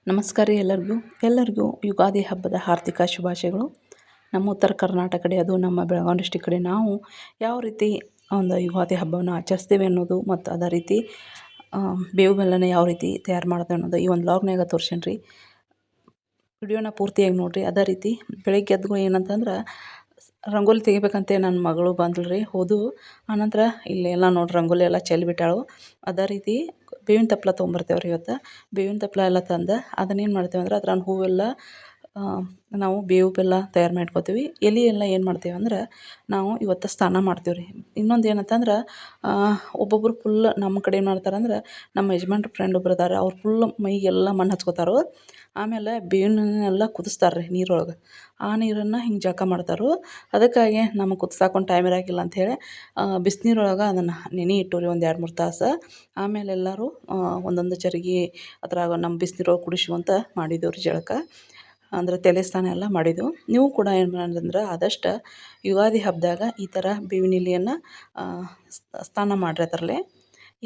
ನಮಸ್ಕಾರ ರೀ ಎಲ್ಲರಿಗೂ ಯುಗಾದಿ ಹಬ್ಬದ ಹಾರ್ದಿಕ ಶುಭಾಶಯಗಳು. ನಮ್ಮ ಉತ್ತರ ಕರ್ನಾಟಕ ಕಡೆ, ಅದು ನಮ್ಮ ಬೆಳಗಾವಿ ಡಿಸ್ಟಿಕ್ ಕಡೆ ನಾವು ಯಾವ ರೀತಿ ಒಂದು ಯುಗಾದಿ ಹಬ್ಬವನ್ನು ಆಚರಿಸ್ತೀವಿ ಅನ್ನೋದು, ಮತ್ತು ಅದೇ ರೀತಿ ಬೇವು ಬೆಲ್ಲನ ಯಾವ ರೀತಿ ತಯಾರು ಮಾಡ್ತೇವೆ ಅನ್ನೋದು ಈ ಒಂದು ಲಾಗ್ನಾಗ ತೋರ್ಸೇನಿ ರೀ. ವಿಡಿಯೋನ ಪೂರ್ತಿಯಾಗಿ ನೋಡಿರಿ. ಅದೇ ರೀತಿ ಬೆಳಗ್ಗೆ ಎದ್ದು ಏನಂತಂದ್ರೆ ರಂಗೋಲಿ ತೆಗಿಬೇಕಂತೆ ನನ್ನ ಮಗಳು ಬಂದ್ಳು ರೀ, ಆನಂತರ ಇಲ್ಲೆಲ್ಲ ನೋಡಿ ರಂಗೋಲಿ ಎಲ್ಲ ಚೆಲ್ಲಿಬಿಟ್ಟಾಳು. ಅದೇ ರೀತಿ ಬೇವಿನ ತಪ್ಪಲ ತೊಗೊಂಬರ್ತೇವೆ ರೀ. ಇವತ್ತು ಬೇವಿನ ತಪ್ಪಲ ಎಲ್ಲ ತಂದು ಅದನ್ನೇನು ಮಾಡ್ತೇವೆ ಅಂದ್ರೆ ಅದ್ರನ್ನ ಹೂವೆಲ್ಲ ನಾವು ಬೇವು ಬೆಲ್ಲ ತಯಾರು ಮಾಡ್ಕೊತೀವಿ. ಎಲೆ ಎಲ್ಲ ಏನು ಮಾಡ್ತೇವೆ ಅಂದ್ರೆ ನಾವು ಇವತ್ತು ಸ್ನಾನ ಮಾಡ್ತೀವಿ ರೀ. ಇನ್ನೊಂದು ಏನಂತಂದ್ರೆ ಒಬ್ಬೊಬ್ಬರು ಫುಲ್ ನಮ್ಮ ಕಡೆ ಏನು ಮಾಡ್ತಾರಂದ್ರೆ, ನಮ್ಮ ಯಜಮಾನ್ರ ಫ್ರೆಂಡ್ ಒಬ್ರು ಇದಾರೆ, ಅವ್ರು ಫುಲ್ ಮೈಗೆಲ್ಲ ಮಣ್ಣು ಹಚ್ಕೋತಾರೋ. ಆಮೇಲೆ ಬೇವಿನೆಲ್ಲ ಕುದಿಸ್ತಾರೆ ರೀ ನೀರೊಳಗೆ. ಆ ನೀರನ್ನು ಹಿಂಗೆ ಜಳಕ ಮಾಡ್ತಾರೋ. ಅದಕ್ಕಾಗಿ ನಮಗೆ ಕುದಿಸಾಕೊಂಡು ಟೈಮ್ ಇರೋಂಗಿಲ್ಲ ಅಂಥೇಳಿ ಬಿಸಿನೀರೊಳಗೆ ಅದನ್ನು ನೆನೆ ಇಟ್ಟು ರೀ ಒಂದು 2-3 ತಾಸು. ಆಮೇಲೆ ಎಲ್ಲರೂ ಒಂದೊಂದು ಚರಿಗೆ ಅದ್ರಾಗ ನಮ್ಮ ಬಿಸಿನೀರೊಳಗೆ ಕುಡಿಸುವಂತ ಮಾಡಿದ್ದೇವೆ ರೀ ಜಳಕ. ಅಂದ್ರೆ ತಲೆ ಸ್ನಾನ ಎಲ್ಲ ಮಾಡಿದ್ದೆವು. ನೀವು ಕೂಡ ಏನು ಮಾಡಿದ್ರೆ ಆದಷ್ಟು ಯುಗಾದಿ ಹಬ್ಬದಾಗ ಈ ಥರ ಬೇವಿನ ಎಲೆಯನ್ನು ಸ್ನಾನ ಮಾಡಿರಿ ಅದರಲ್ಲೇ.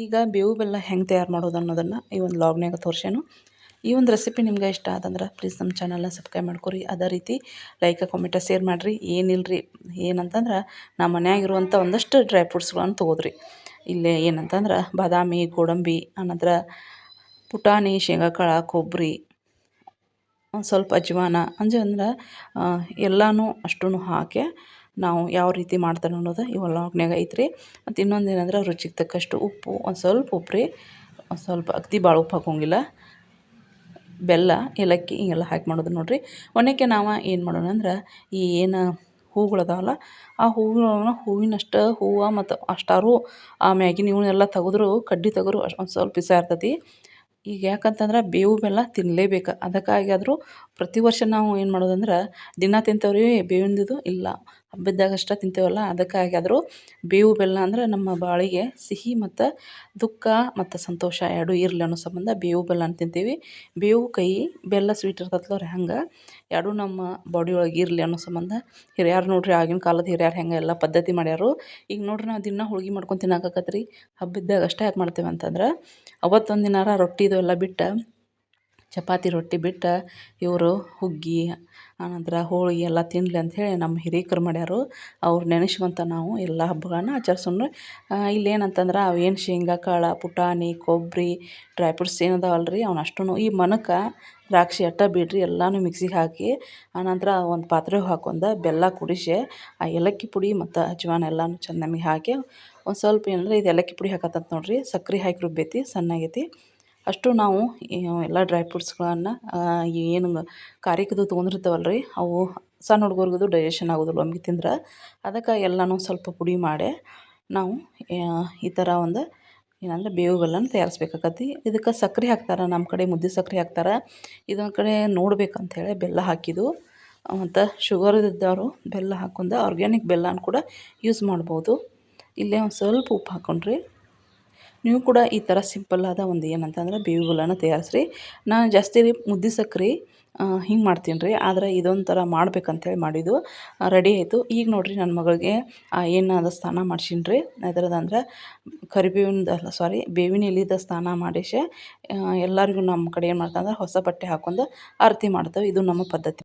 ಈಗ ಬೇವು ಬೆಲ್ಲ ಹೆಂಗೆ ತಯಾರು ಮಾಡೋದು ಅನ್ನೋದನ್ನು ಈ ಒಂದು ಲಾಗ್ನಾಗ ತೋರ್ಸೇನು. ಈ ಒಂದು ರೆಸಿಪಿ ನಿಮ್ಗೆ ಇಷ್ಟ ಆದಂದ್ರೆ ಪ್ಲೀಸ್ ನಮ್ಮ ಚಾನಲ್ನ ಸಬ್ಸ್ಕ್ರೈಬ್ ಮಾಡ್ಕೊರಿ. ಅದೇ ರೀತಿ ಲೈಕ್ ಕಾಮೆಂಟ ಶೇರ್ ಮಾಡಿರಿ. ಏನಿಲ್ಲರಿ, ಏನಂತಂದ್ರೆ ನಮ್ಮ ಮನ್ಯಾಗಿರುವಂಥ ಒಂದಷ್ಟು ಡ್ರೈ ಫ್ರೂಟ್ಸ್ಗಳನ್ನು ತೊಗೋದ್ರಿ. ಇಲ್ಲೇ ಏನಂತಂದ್ರೆ ಬಾದಾಮಿ, ಗೋಡಂಬಿ, ಆನಂತರ ಪುಟಾಣಿ, ಶೇಂಗಾ ಕಾಳು, ಕೊಬ್ಬರಿ, ಒಂದು ಸ್ವಲ್ಪ ಅಜ್ವಾನ ಅಂದ್ರೆ ಎಲ್ಲನೂ ಅಷ್ಟೂ ಹಾಕಿ ನಾವು ಯಾವ ರೀತಿ ಮಾಡ್ತಾರೆ ಅನ್ನೋದು ಈ ಲಾಗ್ನಾಗ ಐತ್ರಿ. ಮತ್ತು ಇನ್ನೊಂದು ಏನಂದ್ರೆ ರುಚಿಗೆ ತಕ್ಕಷ್ಟು ಉಪ್ಪು, ಒಂದು ಸ್ವಲ್ಪ ಉಪ್ಪು ರೀ, ಒಂದು ಸ್ವಲ್ಪ ಅಗದಿ ಭಾಳ ಉಪ್ಪು ಹಾಕೋಂಗಿಲ್ಲ, ಬೆಲ್ಲ, ಏಲಕ್ಕಿ ಹಿಂಗೆಲ್ಲ ಹಾಕಿ ಮಾಡೋದು ನೋಡಿರಿ. ಒನಕ್ಕೆ ನಾವು ಏನು ಮಾಡೋಣ ಅಂದ್ರೆ ಈ ಏನು ಹೂಗಳದಾವಲ್ಲ ಆ ಹೂವಿನಷ್ಟು ಹೂವು ಮತ್ತು ಅಷ್ಟಾರು ಆ ಮ್ಯಾಗಿನ ಇವನ್ನೆಲ್ಲ ತೆಗೆದ್ರು, ಕಡ್ಡಿ ತೆಗೆದ್ರು ಒಂದು ಸ್ವಲ್ಪ ಬಿಸಿ ಇರ್ತೈತಿ. ಈಗ ಯಾಕಂತಂದ್ರೆ ಬೇವು ಬೆಲ್ಲ ತಿನ್ನಲೇಬೇಕು. ಅದಕ್ಕಾಗಿ ಪ್ರತಿ ವರ್ಷ ನಾವು ಏನು ಮಾಡೋದಂದ್ರೆ ದಿನ ತಿಂತೇವ್ರಿ ಬೇವಿಂದು ಇಲ್ಲ, ಹಬ್ಬದಾಗಷ್ಟೇ ತಿಂತೇವಲ್ಲ. ಅದಕ್ಕಾಗಿ ಬೇವು ಬೆಲ್ಲ ಅಂದ್ರೆ ನಮ್ಮ ಬಾಳಿಗೆ ಸಿಹಿ ಮತ್ತು ದುಃಖ ಮತ್ತು ಸಂತೋಷ ಎರಡೂ ಇರಲಿ ಅನ್ನೋ ಸಂಬಂಧ ಬೇವು ಬೆಲ್ಲನ ತಿಂತೀವಿ. ಬೇವು ಕಹಿ, ಬೆಲ್ಲ ಸ್ವೀಟ್ ಇರ್ತೈತಲ್ಲ ಹಂಗೆ ಎರಡೂ ನಮ್ಮ ಬಾಡಿ ಒಳಗೆ ಇರಲಿ ಅನ್ನೋ ಸಂಬಂಧ ಹಿರಿಯರು ನೋಡಿರಿ, ಆಗಿನ ಕಾಲದ ಹಿರಿಯರು ಹೆಂಗೆ ಎಲ್ಲ ಪದ್ಧತಿ ಮಾಡ್ಯಾರು. ಈಗ ನೋಡಿರಿ ನಾವು ದಿನ ಹೋಳ್ಗೆ ಮಾಡ್ಕೊಂಡು ತಿನ್ನೋಕ್ಕಾಗತ್ತೆ ರೀ. ಹಬ್ಬದಾಗ ಅಷ್ಟೇ ಯಾಕೆ ಮಾಡ್ತೇವೆ ಅಂತಂದ್ರೆ ಅವತ್ತೊಂದು ದಿನಾರ ರೊಟ್ಟಿದು ಎಲ್ಲ ಬಿಟ್ಟು, ಚಪಾತಿ ರೊಟ್ಟಿ ಬಿಟ್ಟು ಇವರು ಹುಗ್ಗಿ ಆನಂತರ ಹೋಳಿಗೆ ಎಲ್ಲ ತಿನ್ನಲಿ ಅಂಥೇಳಿ ನಮ್ಮ ಹಿರೀಕರು ಮಾಡ್ಯಾರು. ಅವ್ರು ನೆನೆಸ್ಕೊಂತ ನಾವು ಎಲ್ಲ ಹಬ್ಬಗಳನ್ನ ಆಚರಿಸೋಣ. ಇಲ್ಲೇನಂತಂದ್ರೆ ಅವೇನು ಶೇಂಗಾ ಕಾಳು, ಪುಟಾಣಿ, ಕೊಬ್ಬರಿ, ಡ್ರೈ ಫ್ರೂಟ್ಸ್ ಏನದಾವಲ್ಲ ರೀ ಅವನ್ನಷ್ಟೂ ಈ ಮನಕ್ಕೆ ದ್ರಾಕ್ಷಿ ಅಟ್ಟ ಬಿಡ್ರಿ ಎಲ್ಲನೂ ಮಿಕ್ಸಿಗೆ ಹಾಕಿ, ಆನಂತರ ಒಂದು ಪಾತ್ರೆಗೆ ಹಾಕೊಂಡು ಬೆಲ್ಲ ಕುಡಿಸಿ ಆ ಏಲಕ್ಕಿ ಪುಡಿ ಮತ್ತು ಅಜ್ವಾನ ಎಲ್ಲನೂ ಚೆಂದ ನಮಗೆ ಹಾಕಿ ಒಂದು ಸ್ವಲ್ಪ ಏನಂದ್ರೆ ಇದು ಏಲಕ್ಕಿ ಪುಡಿ ಹಾಕತ್ತಂತ ನೋಡಿರಿ, ಸಕ್ಕರೆ ಹಾಕಿ ರುಬ್ಬೈತಿ ಸಣ್ಣಗೈತಿ. ಅಷ್ಟು ನಾವು ಎಲ್ಲ ಡ್ರೈ ಫ್ರೂಟ್ಸ್ಗಳನ್ನು ಏನು ಖಾರಿಕದು ತೊಗೊಂಡಿರ್ತಾವಲ್ಲ ರೀ, ಅವು ಸಣ್ಣ ಹುಡುಗರ್ಗದು ಡೈಜೆಷನ್ ಆಗೋದಿಲ್ಲ ಒಮ್ಮೆ ತಿಂದ್ರೆ. ಅದಕ್ಕೆ ಎಲ್ಲನೂ ಸ್ವಲ್ಪ ಪುಡಿ ಮಾಡಿ ನಾವು ಈ ಥರ ಒಂದು ಏನಂದ್ರೆ ಬೇವು ಬೆಲ್ಲನ ತಯಾರಿಸ್ಬೇಕಾಗತ್ತೆ. ಇದಕ್ಕೆ ಸಕ್ಕರೆ ಹಾಕ್ತಾರೆ, ನಮ್ಮ ಕಡೆ ಮುದ್ದೆ ಸಕ್ಕರೆ ಹಾಕ್ತಾರೆ. ಇದೊಂದು ಕಡೆ ನೋಡ್ಬೇಕಂಥೇಳಿ ಬೆಲ್ಲ ಹಾಕಿದ್ದು. ಮತ್ತು ಶುಗರ್ ಇದ್ದವರು ಬೆಲ್ಲ ಹಾಕೊಂಡು ಆರ್ಗ್ಯಾನಿಕ್ ಬೆಲ್ಲನ ಕೂಡ ಯೂಸ್ ಮಾಡ್ಬೋದು. ಇಲ್ಲೇ ಒಂದು ಸ್ವಲ್ಪ ಉಪ್ಪು ಹಾಕ್ಕೊಂಡ್ರಿ. ನೀವು ಕೂಡ ಈ ಥರ ಸಿಂಪಲ್ಲಾದ ಒಂದು ಏನಂತಂದ್ರೆ ಬೇವು ಬೆಲ್ಲನ ತಯಾರಿಸ್ರಿ. ನಾನು ಜಾಸ್ತಿ ರೀ ಮುದ್ದೆ ಸಕ್ಕರೆ ಹಿಂಗೆ ಮಾಡ್ತೀನಿ ರೀ, ಆದರೆ ಇದೊಂಥರ ಮಾಡ್ಬೇಕಂತೇಳಿ ಮಾಡಿದ್ದು. ರೆಡಿ ಆಯಿತು. ಈಗ ನೋಡಿರಿ ನನ್ನ ಮಗಳಿಗೆ ಏನು ಸ್ನಾನ ಮಾಡ್ಸೀನಿ ರೀ. ಅದರದಂದ್ರೆ ಬೇವಿನ ಎಲೆದ ಸ್ನಾನ ಮಾಡಿಸಿ ಎಲ್ಲರಿಗೂ ನಮ್ಮ ಕಡೆ ಏನು ಮಾಡ್ತಾರೆ ಅಂದ್ರೆ ಹೊಸ ಬಟ್ಟೆ ಹಾಕೊಂಡು ಆರತಿ ಮಾಡ್ತೇವೆ. ಇದು ನಮ್ಮ ಪದ್ಧತಿ.